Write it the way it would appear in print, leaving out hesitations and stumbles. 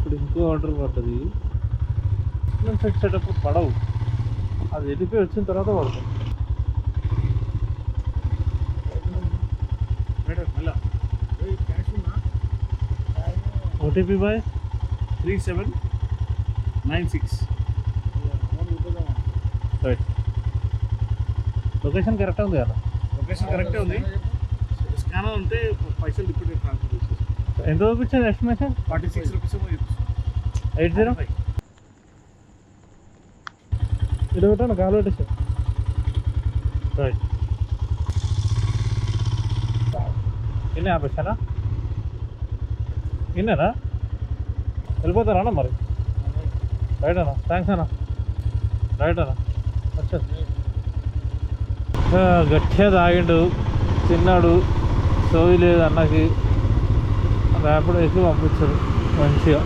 ఇప్పుడు ఇంకో ఆర్డర్ పడ్డది. ఫిక్స్ అయ్యేటప్పుడు పడవు, అది వెళ్ళిపోయి వచ్చిన తర్వాత పడతాయి. OTP bye 3796. రైట్. లొకేషన్ కరెక్టే ఉంది కదా? లొకేషన్ కరెక్టే ఉంది. స్కానర్ ఉంటే పైసలు ఇప్పుడు ట్రాన్స్ఫర్ చేసేసి. ఎంత చూపించారు ఎస్టిమేషన్? 46 రూపీస్ 80. ఇది పెట్టాను, కాలు పెట్టేసారు. రైట్. ఇన్నే ఆపేసానా? ఇన్నేనా? వెళ్ళిపోతారా అన్న మరి? రైట్ అన్న, థ్యాంక్స్ అన్న. రైట్ అన్న, వచ్చా. గట్టిగా తాగిండు, తిన్నాడు, సోయి లేదు అన్నకి. ర్యాపిడో వేసి పంపించాడు మంచిగా.